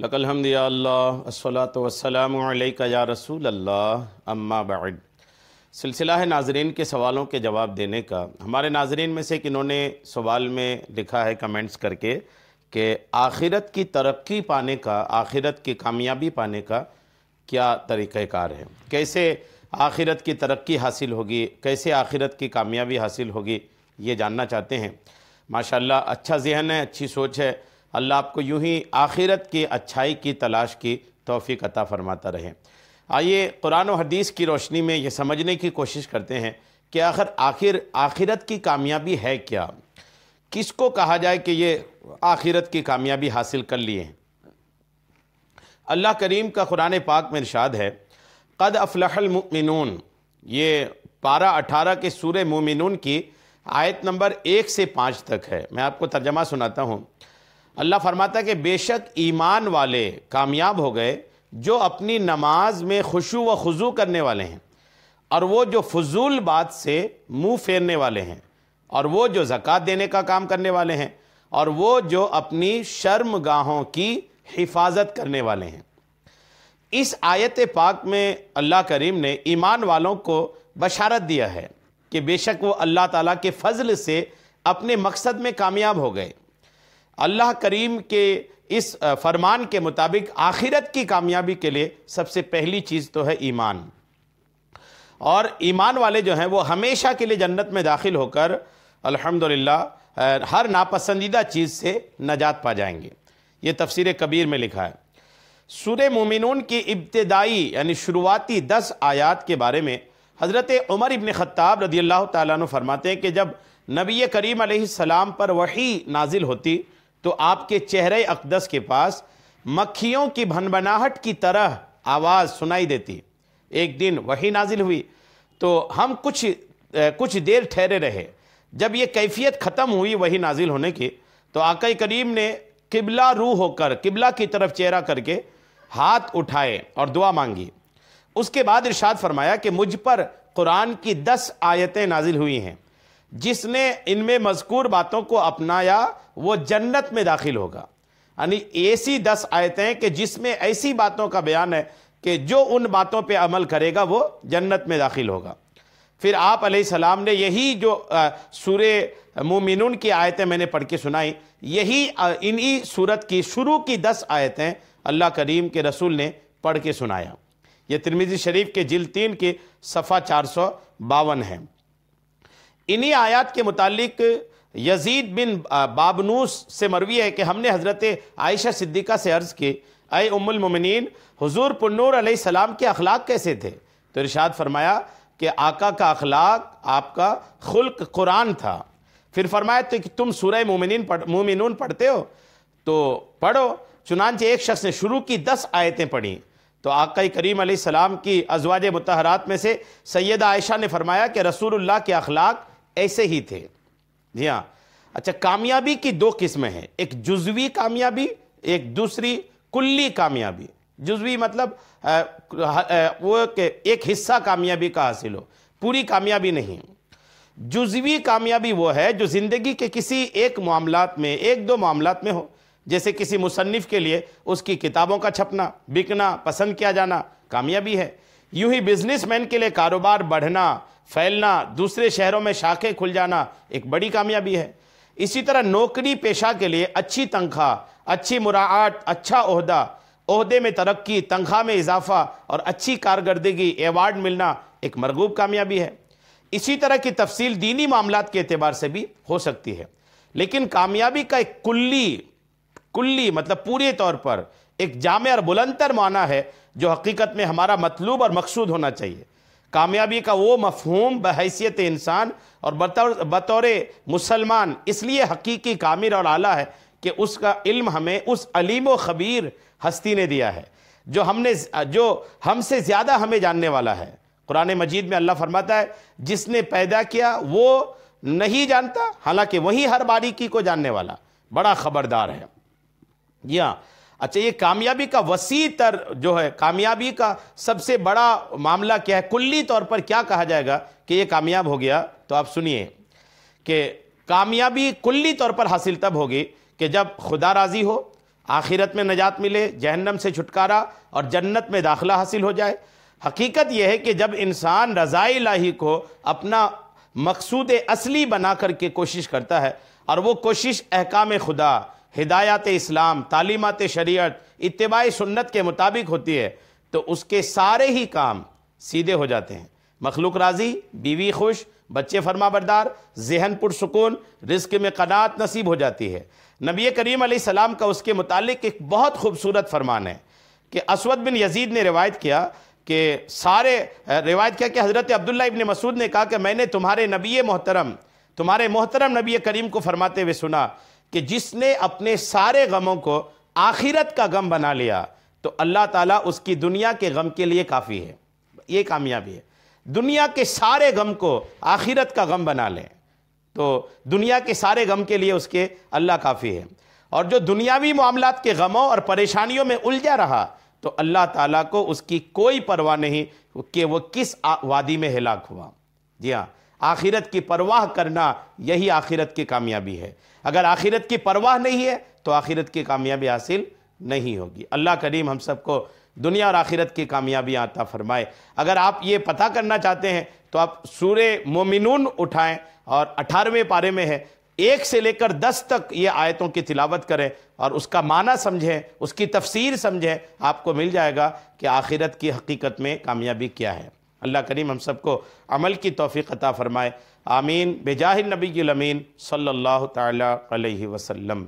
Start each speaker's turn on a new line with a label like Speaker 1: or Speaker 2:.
Speaker 1: لک الحمد یا اللہ الصلاۃ والسلام علیک یا رسول اللہ اما بعد۔ سلسلہ ہے ناظرین کے سوالوں کے جواب دینے کا۔ ہمارے ناظرین میں سے ایک انہوں نے سوال میں لکھا ہے کمنٹس کر کے کہ آخرت کی ترقی پانے کا، آخرت کی کامیابی پانے کا کیا طریقہ کار ہے، کیسے آخرت کی ترقی حاصل ہوگی، کیسے آخرت کی کامیابی حاصل ہوگی، یہ جاننا چاہتے ہیں۔ ماشاءاللہ اچھا ذہن ہے، اچھی سوچ ہے۔ اللہ آپ کو یوں ہی آخرت کی اچھائی کی تلاش کی توفیق عطا فرماتا رہے۔ آئیے قرآن و حدیث کی روشنی میں یہ سمجھنے کی کوشش کرتے ہیں کہ آخرت کی کامیابی ہے کیا، کس کو کہا جائے کہ یہ آخرت کی کامیابی حاصل کر لیے ہیں۔ اللہ کریم کا قرآن پاک میں ارشاد ہے، قد افلح المؤمنون، یہ پارہ 18 کے سورہ مومنون کی آیت نمبر 1 سے 5 تک ہے۔ میں آپ کو ترجمہ سناتا ہوں۔ اللہ فرماتا ہے کہ بے شک ایمان والے کامیاب ہو گئے جو اپنی نماز میں خشوع و خضوع کرنے والے ہیں، اور وہ جو فضول بات سے منہ پھیرنے والے ہیں، اور وہ جو زکوٰۃ دینے کا کام کرنے والے ہیں، اور وہ جو اپنی شرم گاہوں کی حفاظت کرنے والے ہیں۔ اس آیت پاک میں اللہ کریم نے ایمان والوں کو بشارت دیا ہے کہ بے شک وہ اللہ تعالیٰ کے فضل سے اپنے مقصد میں کامیاب ہو گئے۔ اللہ کریم کے اس فرمان کے مطابق آخرت کی کامیابی کے لیے سب سے پہلی چیز تو ہے ایمان، اور ایمان والے جو ہیں وہ ہمیشہ کے لیے جنت میں داخل ہو کر الحمدللہ ہر ناپسندیدہ چیز سے نجات پا جائیں گے۔ یہ تفسیر کبیر میں لکھا ہے۔ سورہ مومنون کی ابتدائی یعنی شروعاتی 10 آیات کے بارے میں حضرت عمر ابن خطاب رضی اللہ تعالیٰ عنہ فرماتے ہیں کہ جب نبی کریم علیہ السلام پر وحی نازل ہوتی تو آپ کے چہرے اقدس کے پاس مکھیوں کی بھنبھناہٹ کی طرح آواز سنائی دیتی۔ ایک دن وحی نازل ہوئی تو ہم کچھ دیر ٹھہرے رہے۔ جب یہ کیفیت ختم ہوئی وحی نازل ہونے کی تو آقا کریم نے قبلہ رو ہو کر قبلہ کی طرف چہرہ کر کے ہاتھ اٹھائے اور دعا مانگی۔ اس کے بعد ارشاد فرمایا کہ مجھ پر قرآن کی 10 آیتیں نازل ہوئی ہیں، جس نے ان میں مذکور باتوں کو اپنایا وہ جنت میں داخل ہوگا۔ یعنی ایسی 10 آیتیں کہ جس میں ایسی باتوں کا بیان ہے کہ جو ان باتوں پہ عمل کرے گا وہ جنت میں داخل ہوگا۔ پھر آپ علیہ السلام نے یہی جو سورہ مومنون کی آیتیں میں نے پڑھ کے سنائی، یہی انہی سورت کی شروع کی 10 آیتیں اللہ کریم کے رسول نے پڑھ کے سنایا۔ یہ ترمذی شریف کے جلد 3 کی صفحہ 452 ہے۔ انہی آیات کے متعلق یزید بن بابنوس سے مروی ہے کہ ہم نے حضرت عائشہ صدیقہ سے عرض کی، اے ام المومنین، حضور پرنور علیہ السلام کے اخلاق کیسے تھے؟ تو ارشاد فرمایا کہ آقا کا اخلاق، آپ کا خلق قرآن تھا۔ پھر فرمایا کہ تم سورہ مومنون پڑھتے ہو تو پڑھو۔ چنانچہ ایک شخص نے شروع کی 10 آیتیں پڑھیں تو آقا کریم علیہ السلام کی ازواج مطہرات میں سے سیدہ عائشہ نے فرمایا کہ رسول اللہ کے اخلاق ایسے ہی تھے۔ جی ہاں۔ اچھا، کامیابی کی 2 قسمیں ہیں، ایک جزوی کامیابی، ایک دوسری کلی کامیابی۔ جزوی مطلب وہ کہ ایک حصہ کامیابی کا حاصل ہو، پوری کامیابی نہیں۔ جزوی کامیابی وہ ہے جو زندگی کے کسی ایک معاملات میں، 1-2 معاملات میں ہو، جیسے کسی مصنف کے لیے اس کی کتابوں کا چھپنا، بکنا، پسند کیا جانا کامیابی ہے۔ یوں ہی بزنس مین کے لیے کاروبار بڑھنا، پھیلنا، دوسرے شہروں میں شاخیں کھل جانا ایک بڑی کامیابی ہے۔ اسی طرح نوکری پیشہ کے لیے اچھی تنخواہ، اچھی مراعات، اچھا عہدے میں ترقی، تنخواہ میں اضافہ اور اچھی کارکردگی، ایوارڈ ملنا ایک مرغوب کامیابی ہے۔ اسی طرح کی تفصیل دینی معاملات کے اعتبار سے بھی ہو سکتی ہے۔ لیکن کامیابی کا ایک کلی مطلب پورے طور پر ایک جامع اور بلند تر معنی ہے جو حقیقت میں ہمارا مطلوب اور مقصود ہونا چاہیے۔ کامیابی کا وہ مفہوم بحیثیت انسان اور بطور مسلمان اس لیے حقیقی کامل اور اعلیٰ ہے کہ اس کا علم ہمیں اس علیم و خبیر ہستی نے دیا ہے جو ہم سے زیادہ ہمیں جاننے والا ہے۔ قرآن مجید میں اللہ فرماتا ہے جس نے پیدا کیا وہ نہیں جانتا، حالانکہ وہی ہر باریکی کو جاننے والا بڑا خبردار ہے۔ جی ہاں۔ اچھا، یہ کامیابی کا وسیع تر جو ہے، کامیابی کا سب سے بڑا معاملہ کیا ہے، کلی طور پر کیا کہا جائے گا کہ یہ کامیاب ہو گیا؟ تو آپ سنیے کہ کامیابی کلی طور پر حاصل تب ہوگی کہ جب خدا راضی ہو، آخرت میں نجات ملے، جہنم سے چھٹکارا اور جنت میں داخلہ حاصل ہو جائے۔ حقیقت یہ ہے کہ جب انسان رضائے الہی کو اپنا مقصود اصلی بنا کر کے کوشش کرتا ہے، اور وہ کوشش احکام خدا، ہدایات اسلام، تعلیمات شریعت، اتباع سنت کے مطابق ہوتی ہے، تو اس کے سارے ہی کام سیدھے ہو جاتے ہیں۔ مخلوق راضی، بیوی خوش، بچے فرما بردار، ذہن پرسکون، رزق میں قناعت نصیب ہو جاتی ہے۔ نبی کریم علیہ السلام کا اس کے متعلق ایک بہت خوبصورت فرمان ہے کہ اسود بن یزید نے روایت کیا کہ حضرت عبداللہ ابن مسعود نے کہا کہ میں نے تمہارے محترم نبی کریم کو فرماتے ہوئے سنا کہ جس نے اپنے سارے غموں کو آخرت کا غم بنا لیا تو اللہ تعالیٰ اس کی دنیا کے غم کے لیے کافی ہے۔ یہ کامیابی ہے، دنیا کے سارے غم کو آخرت کا غم بنا لیں تو دنیا کے سارے غم کے لیے اس کے اللہ کافی ہے۔ اور جو دنیاوی معاملات کے غموں اور پریشانیوں میں الجھا رہا تو اللہ تعالیٰ کو اس کی کوئی پرواہ نہیں کہ وہ کس وادی میں ہلاک ہوا۔ جی ہاں، آخرت کی پرواہ کرنا یہی آخرت کی کامیابی ہے۔ اگر آخرت کی پرواہ نہیں ہے تو آخرت کی کامیابی حاصل نہیں ہوگی۔ اللہ کریم ہم سب کو دنیا اور آخرت کی کامیابیاں عطا فرمائے۔ اگر آپ یہ پتہ کرنا چاہتے ہیں تو آپ سورہ مومنون اٹھائیں اور 18ویں پارے میں ہے، 1 سے لے کر 10 تک یہ آیتوں کی تلاوت کریں اور اس کا معنی سمجھیں، اس کی تفسیر سمجھیں، آپ کو مل جائے گا کہ آخرت کی حقیقت میں کامیابی کیا ہے۔ اللہ کریم ہم سب کو عمل کی توفیق عطا فرمائے۔ آمین بجاہ النبی الامین صلی اللہ تعالی علیہ وسلم۔